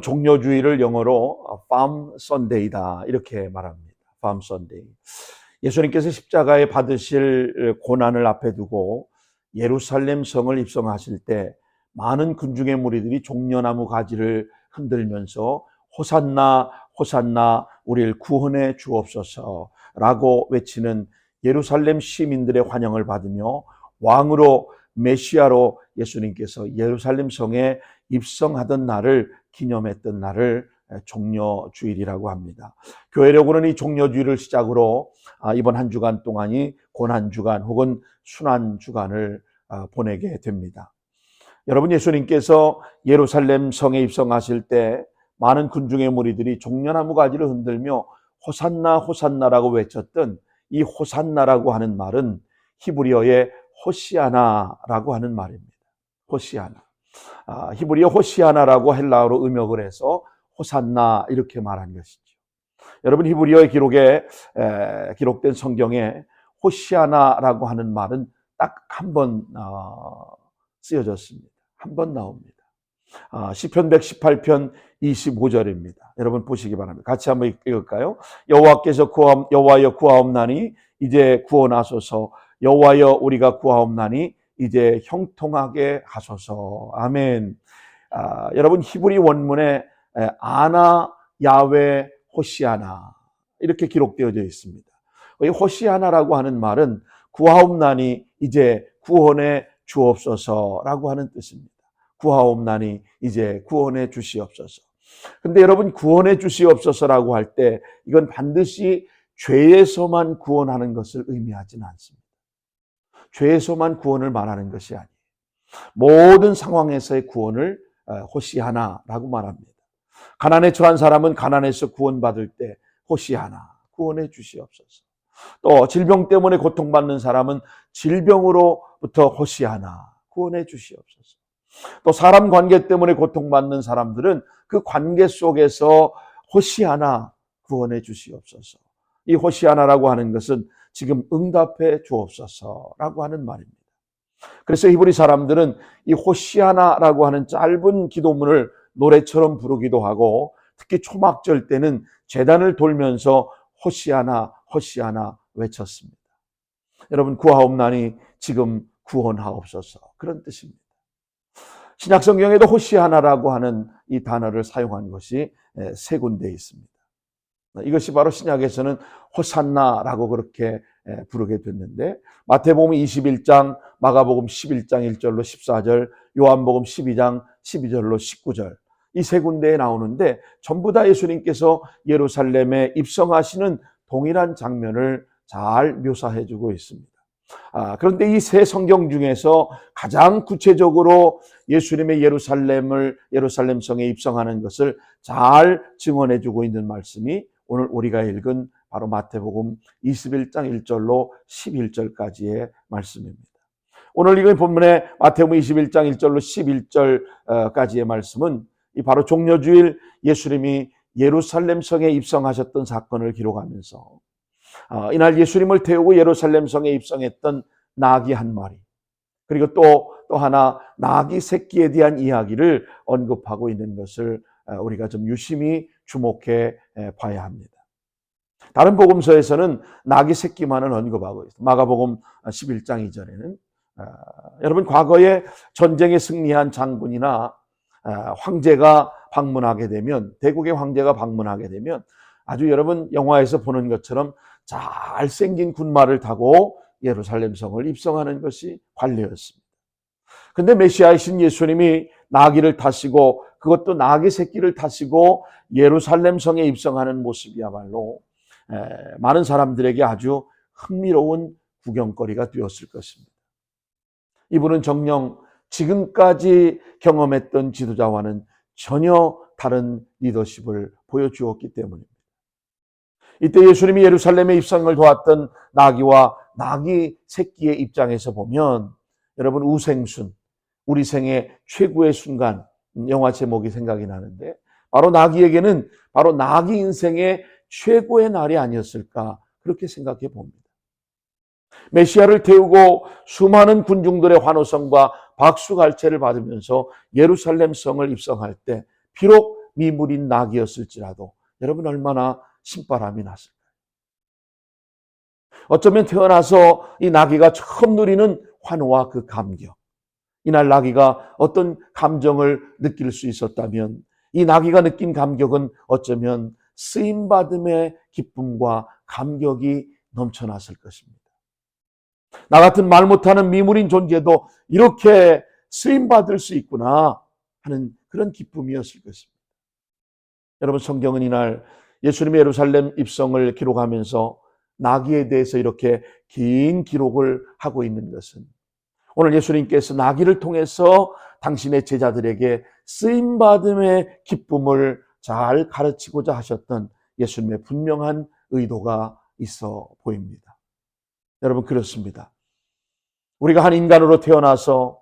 종려주의를 영어로 Palm Sunday다 이렇게 말합니다. Palm Sunday. 예수님께서 십자가에 받으실 고난을 앞에 두고 예루살렘 성을 입성하실 때 많은 군중의 무리들이 종려나무 가지를 흔들면서 호산나 호산나 우리를 구원해 주옵소서라고 외치는 예루살렘 시민들의 환영을 받으며 왕으로 메시아로 예수님께서 예루살렘 성에 입성하던 날을 기념했던 날을 종려주일이라고 합니다. 교회력으로는 이 종려주일을 시작으로 이번 한 주간 동안이 고난주간 혹은 순환주간을 보내게 됩니다. 여러분, 예수님께서 예루살렘 성에 입성하실 때 많은 군중의 무리들이 종려나무 가지를 흔들며 호산나 호산나라고 외쳤던 이 호산나라고 하는 말은 히브리어의 호시아나라고 하는 말입니다. 호시아나. 히브리어 호시아나라고 헬라어로 음역을 해서 호산나 이렇게 말한 것이죠. 여러분, 히브리어의 기록에 기록된 성경에 호시아나라고 하는 말은 딱 한 번 쓰여졌습니다. 한 번 나옵니다. 시편 118편 25절입니다. 여러분 보시기 바랍니다. 같이 한번 읽을까요? 여호와여 구하옵나니 이제 구원하소서. 여호와여 우리가 구하옵나니 이제 형통하게 하소서. 아멘. 여러분, 히브리 원문에 아나 야외 호시아나 이렇게 기록되어져 있습니다. 이 호시아나라고 하는 말은 구하옵나니 이제 구원해 주옵소서라고 하는 뜻입니다. 구하옵나니 이제 구원해 주시옵소서. 근데 여러분, 구원해 주시옵소서라고 할 때 이건 반드시 죄에서만 구원하는 것을 의미하지는 않습니다. 죄에서만 구원을 말하는 것이 아니에요. 모든 상황에서의 구원을 호시아나라고 말합니다. 가난에 처한 사람은 가난에서 구원받을 때 호시아나, 구원해 주시옵소서. 또 질병 때문에 고통받는 사람은 질병으로부터 호시아나, 구원해 주시옵소서. 또 사람 관계 때문에 고통받는 사람들은 그 관계 속에서 호시아나, 구원해 주시옵소서. 이 호시아나라고 하는 것은 지금 응답해 주옵소서라고 하는 말입니다. 그래서 히브리 사람들은 이 호시아나라고 하는 짧은 기도문을 노래처럼 부르기도 하고, 특히 초막절 때는 제단을 돌면서 호시아나 호시아나 외쳤습니다. 여러분, 구하옵나니 지금 구원하옵소서, 그런 뜻입니다. 신약성경에도 호시아나라고 하는 이 단어를 사용한 것이 세 군데 있습니다. 이것이 바로 신약에서는 호산나라고 그렇게 부르게 됐는데, 마태복음 21장, 마가복음 11장 1절로 14절, 요한복음 12장 12절로 19절, 이 세 군데에 나오는데 전부 다 예수님께서 예루살렘에 입성하시는 동일한 장면을 잘 묘사해주고 있습니다. 그런데 이 세 성경 중에서 가장 구체적으로 예수님의 예루살렘 성에 입성하는 것을 잘 증언해주고 있는 말씀이 오늘 우리가 읽은 바로 마태복음 21장 1절로 11절까지의 말씀입니다. 오늘 읽은 본문의 마태복음 21장 1절로 11절까지의 말씀은 이 바로 종려주일 예수님이 예루살렘 성에 입성하셨던 사건을 기록하면서 이날 예수님을 태우고 예루살렘 성에 입성했던 나귀 한 마리, 그리고 또 하나 나귀 새끼에 대한 이야기를 언급하고 있는 것을 우리가 좀 유심히 주목해 봐야 합니다. 다른 복음서에서는 나귀 새끼만을 언급하고 있습니다. 마가복음 11장 2절에는 여러분, 과거에 전쟁에 승리한 장군이나 황제가 방문하게 되면, 대국의 황제가 방문하게 되면 아주 여러분 영화에서 보는 것처럼 잘생긴 군마를 타고 예루살렘 성을 입성하는 것이 관례였습니다. 근데 메시아이신 예수님이 나귀를 타시고, 그것도 나귀 새끼를 타시고 예루살렘 성에 입성하는 모습이야말로 많은 사람들에게 아주 흥미로운 구경거리가 되었을 것입니다. 이분은 정녕 지금까지 경험했던 지도자와는 전혀 다른 리더십을 보여주었기 때문입니다. 이때 예수님이 예루살렘에 입성을 도왔던 나귀와 나귀 새끼의 입장에서 보면 여러분, 우생순, 우리 생의 최고의 순간, 영화 제목이 생각이 나는데, 바로 나귀에게는 바로 나귀 인생의 최고의 날이 아니었을까, 그렇게 생각해 봅니다. 메시아를 태우고 수많은 군중들의 환호성과 박수갈채를 받으면서 예루살렘 성을 입성할 때 비록 미물인 낙이었을지라도 여러분 얼마나 신바람이 났을까요? 어쩌면 태어나서 이 나귀가 처음 누리는 환호와 그 감격, 이날 나귀가 어떤 감정을 느낄 수 있었다면 이 나귀가 느낀 감격은 어쩌면 쓰임받음의 기쁨과 감격이 넘쳐났을 것입니다. 나 같은 말 못하는 미물인 존재도 이렇게 쓰임받을 수 있구나 하는 그런 기쁨이었을 것입니다. 여러분, 성경은 이날 예수님의 예루살렘 입성을 기록하면서 나귀에 대해서 이렇게 긴 기록을 하고 있는 것은 오늘 예수님께서 나귀를 통해서 당신의 제자들에게 쓰임받음의 기쁨을 잘 가르치고자 하셨던 예수님의 분명한 의도가 있어 보입니다. 여러분, 그렇습니다. 우리가 한 인간으로 태어나서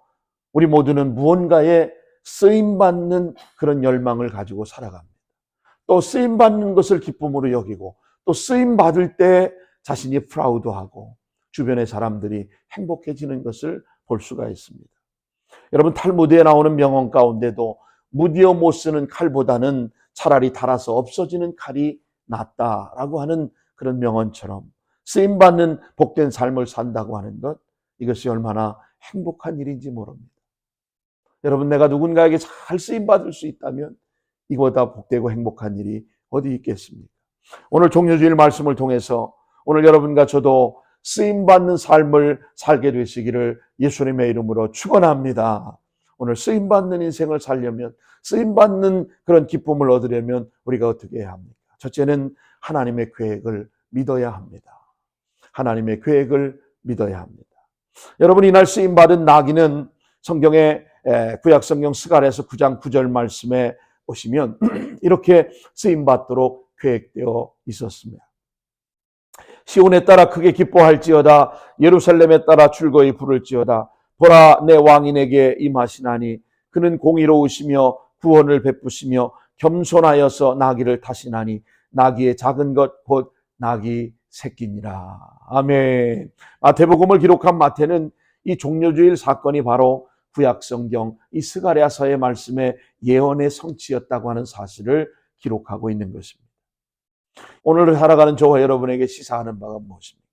우리 모두는 무언가에 쓰임받는 그런 열망을 가지고 살아갑니다. 또 쓰임받는 것을 기쁨으로 여기고 또 쓰임받을 때 자신이 프라우드하고 주변의 사람들이 행복해지는 것을 볼 수가 있습니다. 여러분, 탈무드에 나오는 명언 가운데도 무디어 못 쓰는 칼보다는 차라리 닳아서 없어지는 칼이 낫다라고 하는 그런 명언처럼 쓰임받는 복된 삶을 산다고 하는 것, 이것이 얼마나 행복한 일인지 모릅니다. 여러분, 내가 누군가에게 잘 쓰임받을 수 있다면 이보다 복되고 행복한 일이 어디 있겠습니까? 오늘 종려주일 말씀을 통해서 오늘 여러분과 저도 쓰임받는 삶을 살게 되시기를 예수님의 이름으로 축원합니다. 오늘 쓰임받는 인생을 살려면, 쓰임받는 그런 기쁨을 얻으려면 우리가 어떻게 해야 합니까? 첫째는 하나님의 계획을 믿어야 합니다. 하나님의 계획을 믿어야 합니다. 여러분, 이날 쓰임받은 나귀는 성경의 구약성경 스가랴서 9장 9절 말씀에 보시면 이렇게 쓰임받도록 계획되어 있었습니다. 시온에 따라 크게 기뻐할지어다, 예루살렘에 따라 즐거이 부를지어다. 보라, 내 왕이 내게 임하시나니 그는 공의로우시며 구원을 베푸시며 겸손하여서 나귀를 타시나니 나귀의 작은 것 곧 나귀 새끼니라. 아멘. 마태복음을 기록한 마태는 이 종려주일 사건이 바로 구약성경 이 스가랴서의 말씀의 예언의 성취였다고 하는 사실을 기록하고 있는 것입니다. 오늘 살아가는 저와 여러분에게 시사하는 바가 무엇입니까?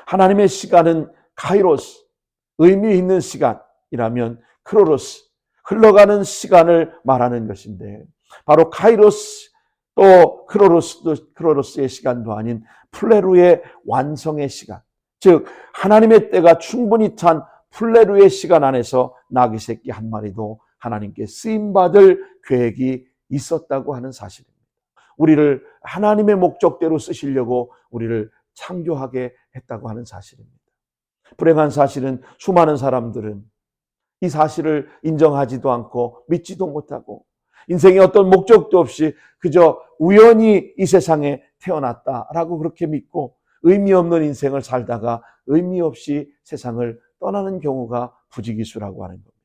하나님의 시간은 카이로스, 의미 있는 시간이라면 크로로스, 흘러가는 시간을 말하는 것인데, 바로 카이로스 또 크로로스의 시간도 아닌 플레루의 완성의 시간, 즉 하나님의 때가 충분히 찬 플레루의 시간 안에서 나귀 새끼 한 마리도 하나님께 쓰임받을 계획이 있었다고 하는 사실입니다. 우리를 하나님의 목적대로 쓰시려고 우리를 창조하게 했다고 하는 사실입니다. 불행한 사실은 수많은 사람들은 이 사실을 인정하지도 않고 믿지도 못하고 인생에 어떤 목적도 없이 그저 우연히 이 세상에 태어났다라고 그렇게 믿고 의미 없는 인생을 살다가 의미 없이 세상을 떠나는 경우가 부지기수라고 하는 겁니다.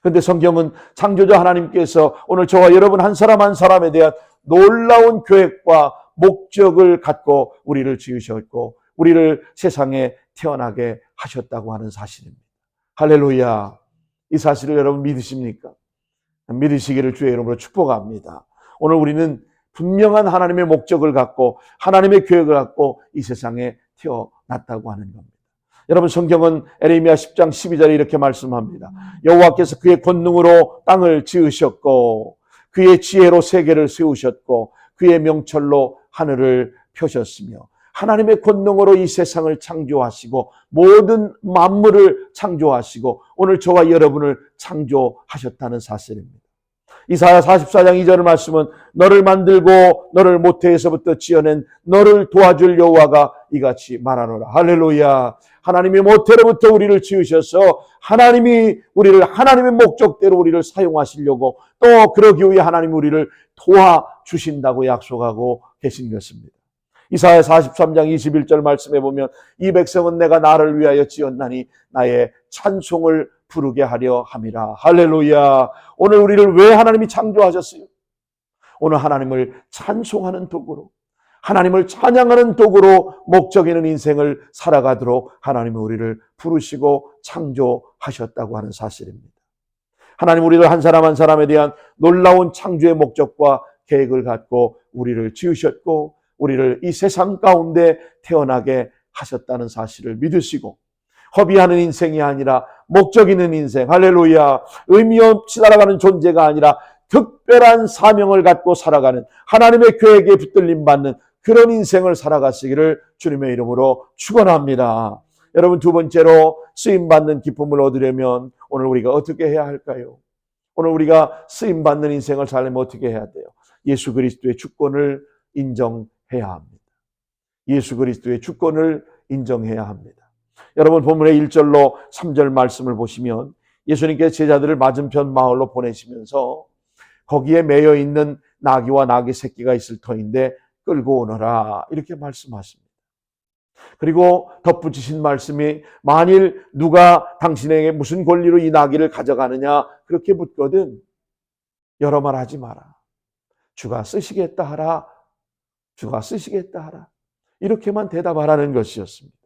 그런데 성경은 창조자 하나님께서 오늘 저와 여러분 한 사람 한 사람에 대한 놀라운 계획과 목적을 갖고 우리를 지으셨고 우리를 세상에 태어나게 하셨다고 하는 사실입니다. 할렐루야. 이 사실을 여러분 믿으십니까? 믿으시기를 주의 이름으로 축복합니다. 오늘 우리는 분명한 하나님의 목적을 갖고 하나님의 계획을 갖고 이 세상에 태어났다고 하는 겁니다. 여러분, 성경은 에레미야 10장 12절에 이렇게 말씀합니다. 여호와께서 그의 권능으로 땅을 지으셨고 그의 지혜로 세계를 세우셨고 그의 명철로 하늘을 펴셨으며 하나님의 권능으로 이 세상을 창조하시고 모든 만물을 창조하시고 오늘 저와 여러분을 창조하셨다는 사실입니다. 이사야 44장 2절 말씀은 너를 만들고 너를 모태에서부터 지어낸 너를 도와줄 여호와가 이같이 말하노라. 할렐루야. 하나님이 모태로부터 우리를 지으셔서 하나님이 우리를 하나님의 목적대로 우리를 사용하시려고 또 그러기 위해 하나님이 우리를 도와주신다고 약속하고 계신 것입니다. 이사야 43장 21절 말씀에 보면 이 백성은 내가 나를 위하여 지었나니 나의 찬송을 부르게 하려 함이라. 할렐루야. 오늘 우리를 왜 하나님이 창조하셨어요? 오늘 하나님을 찬송하는 도구로, 하나님을 찬양하는 도구로 목적 있는 인생을 살아가도록 하나님이 우리를 부르시고 창조하셨다고 하는 사실입니다. 하나님 우리를 한 사람 한 사람에 대한 놀라운 창조의 목적과 계획을 갖고 우리를 지으셨고 우리를 이 세상 가운데 태어나게 하셨다는 사실을 믿으시고 허비하는 인생이 아니라 목적 있는 인생, 할렐루야, 의미 없이 살아가는 존재가 아니라 특별한 사명을 갖고 살아가는 하나님의 계획에 붙들림 받는 그런 인생을 살아가시기를 주님의 이름으로 축원합니다. 여러분, 두 번째로 쓰임받는 기쁨을 얻으려면 오늘 우리가 어떻게 해야 할까요? 오늘 우리가 쓰임받는 인생을 살려면 어떻게 해야 돼요? 예수 그리스도의 주권을 인정해야 합니다. 예수 그리스도의 주권을 인정해야 합니다. 여러분, 본문의 1절로 3절 말씀을 보시면 예수님께서 제자들을 맞은편 마을로 보내시면서 거기에 매여 있는 나귀와 나귀 새끼가 있을 터인데 끌고 오너라 이렇게 말씀하십니다. 그리고 덧붙이신 말씀이 만일 누가 당신에게 무슨 권리로 이 나귀를 가져가느냐 그렇게 묻거든 여러 말 하지 마라. 주가 쓰시겠다 하라. 주가 쓰시겠다 하라. 이렇게만 대답하라는 것이었습니다.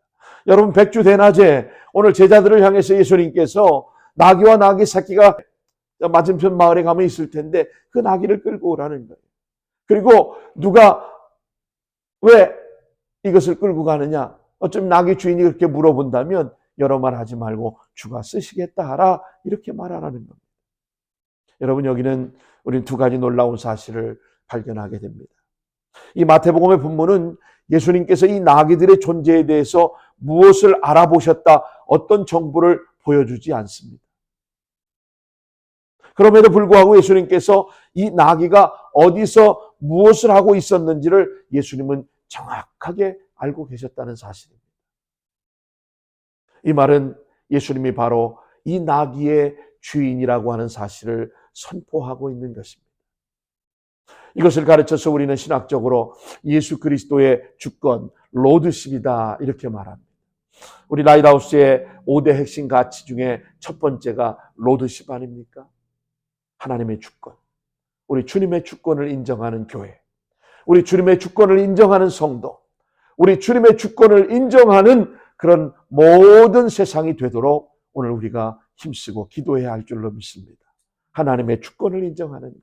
여러분, 백주대낮에 오늘 제자들을 향해서 예수님께서 나귀와 나귀 새끼가 맞은편 마을에 가면 있을 텐데 그 나귀를 끌고 오라는 거예요. 그리고 누가 왜 이것을 끌고 가느냐? 어쩌면 나귀 주인이 그렇게 물어본다면 여러 말 하지 말고 주가 쓰시겠다 하라 이렇게 말하라는 겁니다. 여러분, 여기는 우리는 두 가지 놀라운 사실을 발견하게 됩니다. 이 마태복음의 본문은 예수님께서 이 나귀들의 존재에 대해서 무엇을 알아보셨다, 어떤 정보를 보여주지 않습니다. 그럼에도 불구하고 예수님께서 이 나귀가 어디서 무엇을 하고 있었는지를 예수님은 정확하게 알고 계셨다는 사실입니다. 이 말은 예수님이 바로 이 나귀의 주인이라고 하는 사실을 선포하고 있는 것입니다. 이것을 가르쳐서 우리는 신학적으로 예수 그리스도의 주권, 로드십이다 이렇게 말합니다. 우리 라이트하우스의 5대 핵심 가치 중에 첫 번째가 로드십 아닙니까? 하나님의 주권, 우리 주님의 주권을 인정하는 교회, 우리 주님의 주권을 인정하는 성도, 우리 주님의 주권을 인정하는 그런 모든 세상이 되도록 오늘 우리가 힘쓰고 기도해야 할 줄로 믿습니다. 하나님의 주권을 인정하는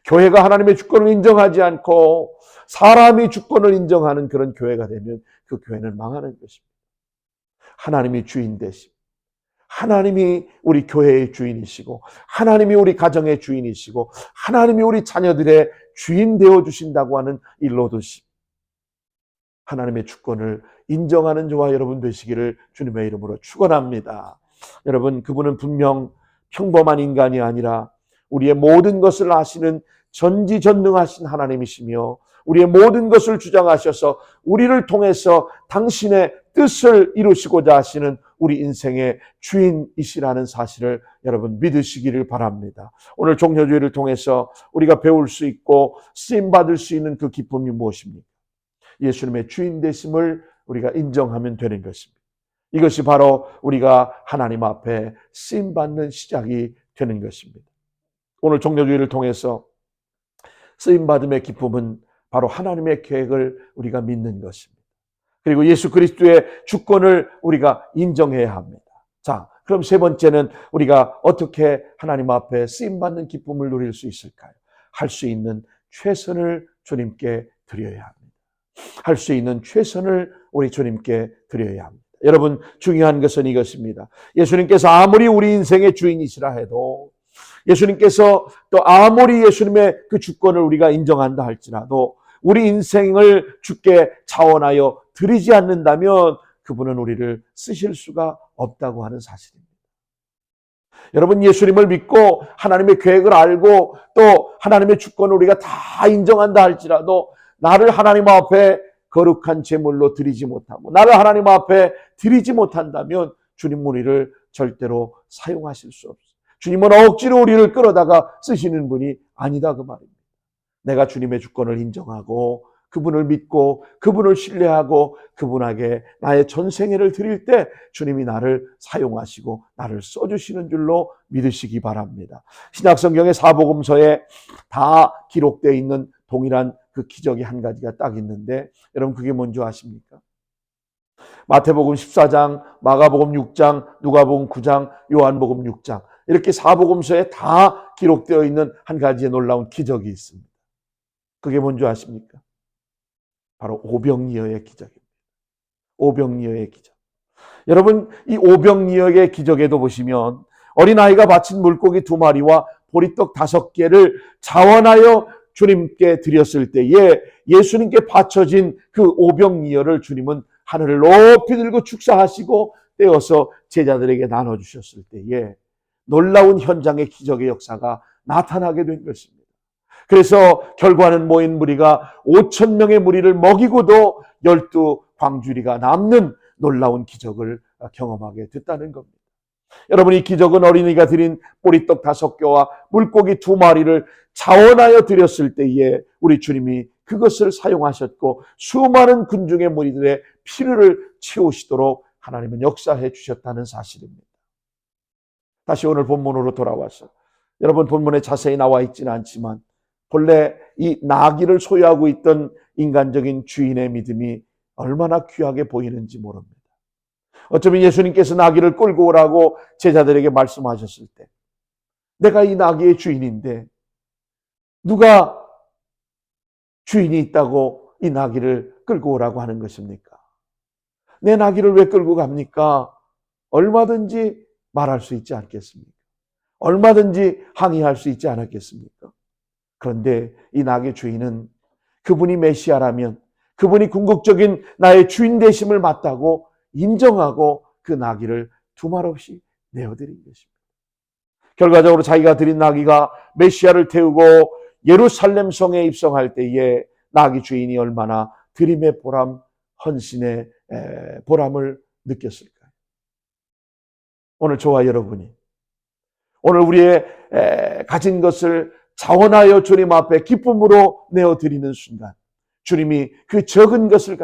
교회가 하나님의 주권을 인정하지 않고 사람이 주권을 인정하는 그런 교회가 되면 그 교회는 망하는 것입니다. 하나님이 주인 되시고 하나님이 우리 교회의 주인이시고 하나님이 우리 가정의 주인이시고 하나님이 우리 자녀들의 주인 되어주신다고 하는 이 로드십, 하나님의 주권을 인정하는 저와 여러분 되시기를 주님의 이름으로 축원합니다. 여러분, 그분은 분명 평범한 인간이 아니라 우리의 모든 것을 아시는 전지전능하신 하나님이시며 우리의 모든 것을 주장하셔서 우리를 통해서 당신의 뜻을 이루시고자 하시는 우리 인생의 주인이시라는 사실을 여러분 믿으시기를 바랍니다. 오늘 종려주의를 통해서 우리가 배울 수 있고 쓰임받을 수 있는 그 기쁨이 무엇입니까? 예수님의 주인 되심을 우리가 인정하면 되는 것입니다. 이것이 바로 우리가 하나님 앞에 쓰임받는 시작이 되는 것입니다. 오늘 종려주의를 통해서 쓰임받음의 기쁨은 바로 하나님의 계획을 우리가 믿는 것입니다. 그리고 예수 그리스도의 주권을 우리가 인정해야 합니다. 자, 그럼 세 번째는 우리가 어떻게 하나님 앞에 쓰임받는 기쁨을 누릴 수 있을까요? 할 수 있는 최선을 주님께 드려야 합니다. 할 수 있는 최선을 우리 주님께 드려야 합니다. 여러분, 중요한 것은 이것입니다. 예수님께서 아무리 우리 인생의 주인이시라 해도 예수님께서 또 아무리 예수님의 그 주권을 우리가 인정한다 할지라도 우리 인생을 주께 차원하여 드리지 않는다면 그분은 우리를 쓰실 수가 없다고 하는 사실입니다. 여러분, 예수님을 믿고 하나님의 계획을 알고 또 하나님의 주권을 우리가 다 인정한다 할지라도 나를 하나님 앞에 거룩한 제물로 드리지 못하고 나를 하나님 앞에 드리지 못한다면 주님 우리를 절대로 사용하실 수 없어요. 주님은 억지로 우리를 끌어다가 쓰시는 분이 아니다 그 말입니다. 내가 주님의 주권을 인정하고 그분을 믿고 그분을 신뢰하고 그분에게 나의 전생애를 드릴 때 주님이 나를 사용하시고 나를 써주시는 줄로 믿으시기 바랍니다. 신약성경의 사복음서에 다 기록되어 있는 동일한 그 기적이 한 가지가 딱 있는데 여러분 그게 뭔지 아십니까? 마태복음 14장, 마가복음 6장, 누가복음 9장, 요한복음 6장 이렇게 사복음서에 다 기록되어 있는 한 가지의 놀라운 기적이 있습니다. 그게 뭔지 아십니까? 바로 오병이어의 기적입니다. 오병이어의 기적. 여러분, 이 오병이어의 기적에도 보시면 어린아이가 바친 물고기 2마리와 보리떡 5개를 자원하여 주님께 드렸을 때에 예수님께 바쳐진 그 오병이어를 주님은 하늘을 높이 들고 축사하시고 떼어서 제자들에게 나눠주셨을 때에 놀라운 현장의 기적의 역사가 나타나게 된 것입니다. 그래서 결과는 모인 무리가 5,000명의 무리를 먹이고도 12광주리가 남는 놀라운 기적을 경험하게 됐다는 겁니다. 여러분, 이 기적은 어린이가 드린 보리떡 5개와 물고기 2마리를 자원하여 드렸을 때에 우리 주님이 그것을 사용하셨고 수많은 군중의 무리들의 필요를 채우시도록 하나님은 역사해 주셨다는 사실입니다. 다시 오늘 본문으로 돌아와서 여러분, 본문에 자세히 나와 있지는 않지만 본래 이 나귀를 소유하고 있던 인간적인 주인의 믿음이 얼마나 귀하게 보이는지 모릅니다. 어쩌면 예수님께서 나귀를 끌고 오라고 제자들에게 말씀하셨을 때 내가 이 나귀의 주인인데 누가 주인이 있다고 이 나귀를 끌고 오라고 하는 것입니까? 내 나귀를 왜 끌고 갑니까? 얼마든지 말할 수 있지 않겠습니까? 얼마든지 항의할 수 있지 않았겠습니까? 그런데 이 나귀의 주인은 그분이 메시아라면 그분이 궁극적인 나의 주인 되심을 맞다고 인정하고 그 나귀를 두말없이 내어드린 것입니다. 결과적으로 자기가 드린 나귀가 메시아를 태우고 예루살렘 성에 입성할 때에 나귀 주인이 얼마나 드림의 보람, 헌신의 보람을 느꼈을까요? 오늘 저와 여러분이 오늘 우리의 가진 것을 자원하여 주님 앞에 기쁨으로 내어드리는 순간 주님이 그 적은 것을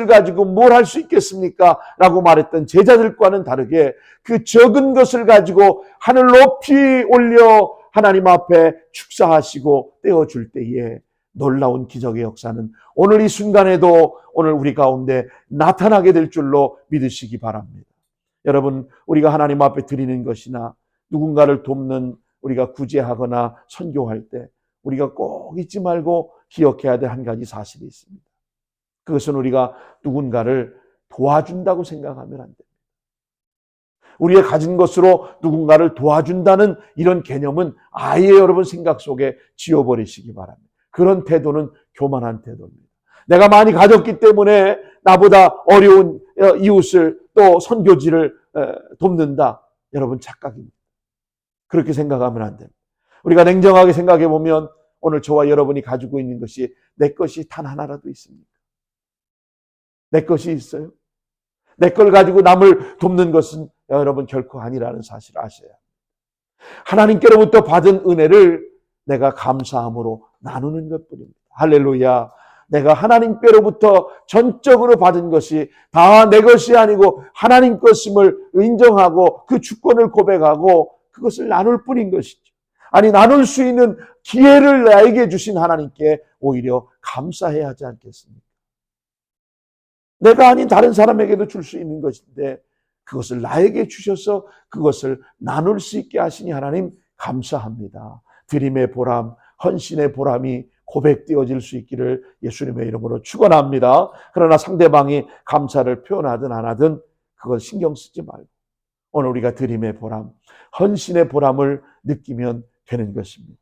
가지고 뭘 할 수 있겠습니까? 라고 말했던 제자들과는 다르게 그 적은 것을 가지고 하늘 높이 올려 하나님 앞에 축사하시고 떼어줄 때에 놀라운 기적의 역사는 오늘 이 순간에도 오늘 우리 가운데 나타나게 될 줄로 믿으시기 바랍니다. 여러분, 우리가 하나님 앞에 드리는 것이나 누군가를 돕는 우리가 구제하거나 선교할 때 우리가 꼭 잊지 말고 기억해야 될 한 가지 사실이 있습니다. 그것은 우리가 누군가를 도와준다고 생각하면 안 됩니다. 우리의 가진 것으로 누군가를 도와준다는 이런 개념은 아예 여러분 생각 속에 지워버리시기 바랍니다. 그런 태도는 교만한 태도입니다. 내가 많이 가졌기 때문에 나보다 어려운 이웃을 또 선교지를 돕는다. 여러분 착각입니다. 그렇게 생각하면 안 됩니다. 우리가 냉정하게 생각해 보면 오늘 저와 여러분이 가지고 있는 것이 내 것이 단 하나라도 있습니까? 내 것이 있어요? 내 걸 가지고 남을 돕는 것은 여러분 결코 아니라는 사실을 아셔야 합니다. 하나님께로부터 받은 은혜를 내가 감사함으로 나누는 것뿐입니다. 할렐루야. 내가 하나님께로부터 전적으로 받은 것이 다 내 것이 아니고 하나님 것임을 인정하고 그 주권을 고백하고 그것을 나눌 뿐인 것이죠. 아니, 나눌 수 있는 기회를 나에게 주신 하나님께 오히려 감사해야 하지 않겠습니까? 내가 아닌 다른 사람에게도 줄 수 있는 것인데 그것을 나에게 주셔서 그것을 나눌 수 있게 하시니 하나님 감사합니다. 드림의 보람, 헌신의 보람이 고백되어질 수 있기를 예수님의 이름으로 축원합니다. 그러나 상대방이 감사를 표현하든 안 하든 그걸 신경 쓰지 말고 오늘 우리가 드림의 보람, 헌신의 보람을 느끼면 되는 것입니다.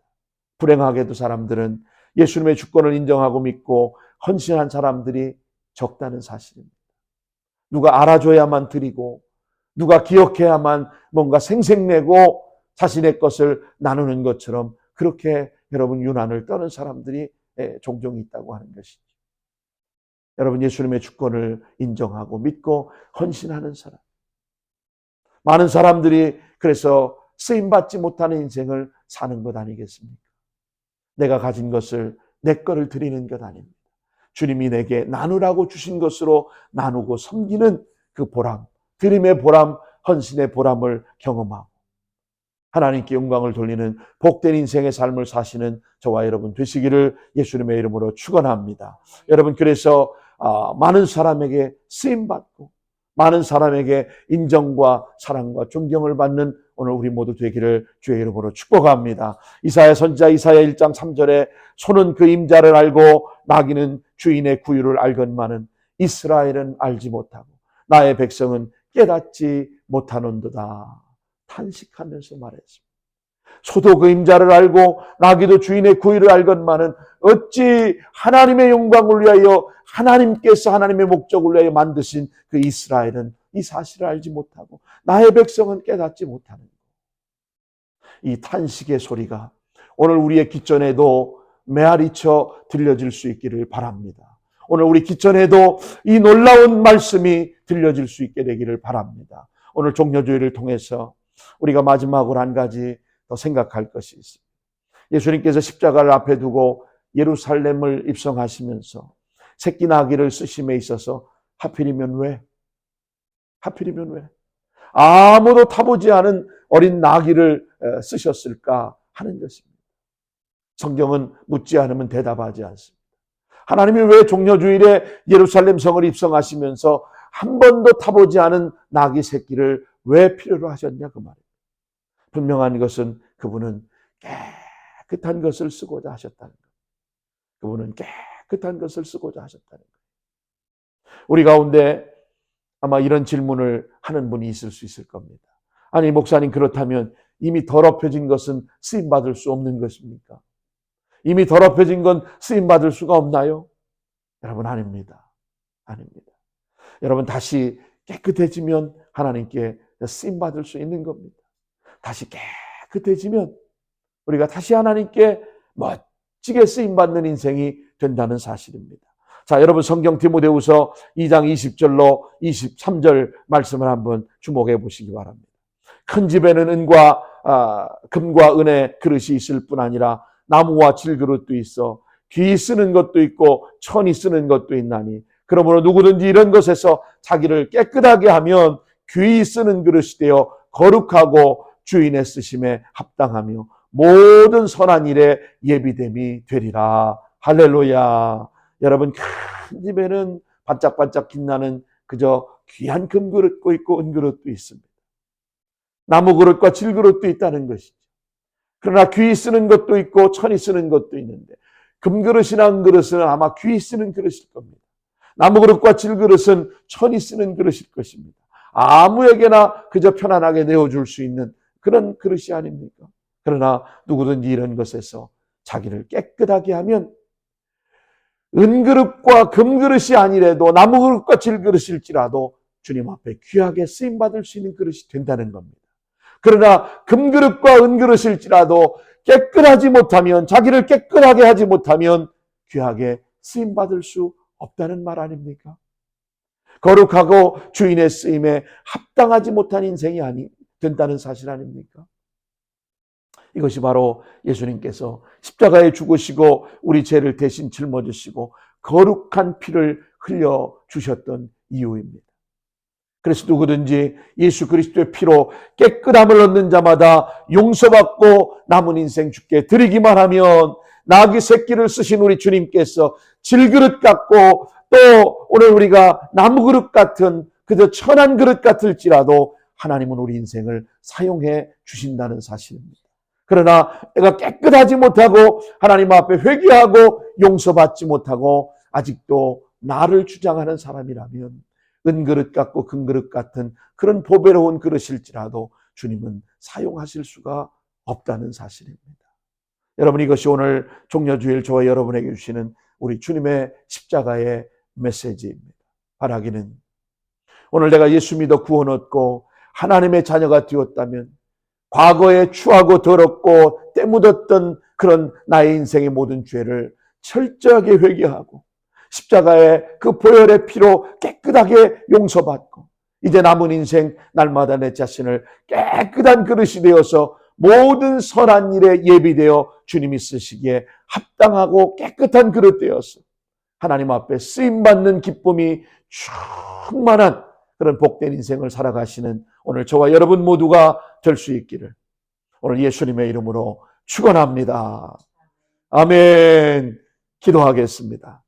불행하게도 사람들은 예수님의 주권을 인정하고 믿고 헌신한 사람들이 적다는 사실입니다. 누가 알아줘야만 드리고 누가 기억해야만 뭔가 생색내고 자신의 것을 나누는 것처럼 그렇게 여러분 유난을 떠는 사람들이 종종 있다고 하는 것이죠. 여러분, 예수님의 주권을 인정하고 믿고 헌신하는 사람. 많은 사람들이 그래서 쓰임받지 못하는 인생을 사는 것 아니겠습니까? 내가 가진 것을 내 거를 드리는 것 아닙니다. 주님이 내게 나누라고 주신 것으로 나누고 섬기는 그 보람, 드림의 보람, 헌신의 보람을 경험하고 하나님께 영광을 돌리는 복된 인생의 삶을 사시는 저와 여러분 되시기를 예수님의 이름으로 축원합니다. 여러분, 그래서 많은 사람에게 쓰임받고 많은 사람에게 인정과 사랑과 존경을 받는 오늘 우리 모두 되기를 주의 이름으로 축복합니다. 이사야 선지자 이사야 1장 3절에 소는 그 임자를 알고 나귀는 주인의 구유를 알건만은 이스라엘은 알지 못하고 나의 백성은 깨닫지 못하는도다. 탄식하면서 말했습니다. 소도 그 임자를 알고 나귀도 주인의 구유를 알건만은 어찌 하나님의 영광을 위하여 하나님께서 하나님의 목적을 위하여 만드신 그 이스라엘은 이 사실을 알지 못하고 나의 백성은 깨닫지 못하는 이 탄식의 소리가 오늘 우리의 귓전에도 메아리쳐 들려질 수 있기를 바랍니다. 오늘 우리 귓전에도 이 놀라운 말씀이 들려질 수 있게 되기를 바랍니다. 오늘 종려주의를 통해서 우리가 마지막으로 한 가지 더 생각할 것이 있습니다. 예수님께서 십자가를 앞에 두고 예루살렘을 입성하시면서 새끼 나귀를 쓰심에 있어서 하필이면 왜? 아무도 타보지 않은 어린 나귀를 쓰셨을까 하는 것입니다. 성경은 묻지 않으면 대답하지 않습니다. 하나님이 왜 종려주일에 예루살렘 성을 입성하시면서 한 번도 타보지 않은 나귀 새끼를 왜 필요로 하셨냐 그 말이에요. 분명한 것은 그분은 깨끗한 것을 쓰고자 하셨다는 거예요. 그분은 깨끗한 것을 쓰고자 하셨다는 거예요. 우리 가운데 아마 이런 질문을 하는 분이 있을 수 있을 겁니다. 아니 목사님, 그렇다면 이미 더럽혀진 것은 쓰임받을 수 없는 것입니까? 이미 더럽혀진 건 쓰임받을 수가 없나요? 여러분, 아닙니다. 여러분, 다시 깨끗해지면 하나님께 쓰임받을 수 있는 겁니다. 다시 깨끗해지면 우리가 다시 하나님께 멋지게 쓰임받는 인생이 된다는 사실입니다. 자, 여러분, 성경 디모데후서 2장 20절로 23절 말씀을 한번 주목해 보시기 바랍니다. 큰 집에는 금과 은의 그릇이 있을 뿐 아니라 나무와 질그릇도 있어 귀 쓰는 것도 있고 천이 쓰는 것도 있나니 그러므로 누구든지 이런 것에서 자기를 깨끗하게 하면 귀 쓰는 그릇이 되어 거룩하고 주인의 쓰심에 합당하며 모든 선한 일에 예비됨이 되리라. 할렐루야. 여러분, 큰 집에는 반짝반짝 빛나는 그저 귀한 금그릇도 있고 은그릇도 있습니다. 나무 그릇과 질그릇도 있다는 것이죠. 그러나 귀 쓰는 것도 있고 천이 쓰는 것도 있는데 금그릇이나 은그릇은 아마 귀 쓰는 그릇일 겁니다. 나무 그릇과 질그릇은 천이 쓰는 그릇일 것입니다. 아무에게나 그저 편안하게 내어줄 수 있는 그런 그릇이 아닙니까? 그러나 누구든지 이런 것에서 자기를 깨끗하게 하면 은그릇과 금그릇이 아니래도 나무 그릇과 질그릇일지라도 주님 앞에 귀하게 쓰임받을 수 있는 그릇이 된다는 겁니다. 그러나 금그릇과 은그릇일지라도 깨끗하지 못하면, 자기를 깨끗하게 하지 못하면 귀하게 쓰임받을 수 없다는 말 아닙니까? 거룩하고 주인의 쓰임에 합당하지 못한 인생이 된다는 사실 아닙니까? 이것이 바로 예수님께서 십자가에 죽으시고 우리 죄를 대신 짊어지시고 거룩한 피를 흘려주셨던 이유입니다. 그래서 누구든지 예수 그리스도의 피로 깨끗함을 얻는 자마다 용서받고 남은 인생 주께 드리기만 하면 나귀 새끼를 쓰신 우리 주님께서 질그릇 같고 또 오늘 우리가 나무 그릇 같은 그저 천한 그릇 같을지라도 하나님은 우리 인생을 사용해 주신다는 사실입니다. 그러나 내가 깨끗하지 못하고 하나님 앞에 회개하고 용서받지 못하고 아직도 나를 주장하는 사람이라면 은그릇 같고 금그릇 같은 그런 보배로운 그릇일지라도 주님은 사용하실 수가 없다는 사실입니다. 여러분, 이것이 오늘 종려주일 저와 여러분에게 주시는 우리 주님의 십자가의 메시지입니다. 바라기는 오늘 내가 예수 믿어 구원 얻고 하나님의 자녀가 되었다면 과거에 추하고 더럽고 때 묻었던 그런 나의 인생의 모든 죄를 철저하게 회개하고 십자가의 그 보혈의 피로 깨끗하게 용서받고 이제 남은 인생 날마다 내 자신을 깨끗한 그릇이 되어서 모든 선한 일에 예비되어 주님이 쓰시기에 합당하고 깨끗한 그릇 되어서 하나님 앞에 쓰임받는 기쁨이 충만한 그런 복된 인생을 살아가시는 오늘 저와 여러분 모두가 될 수 있기를 오늘 예수님의 이름으로 축원합니다. 아멘. 기도하겠습니다.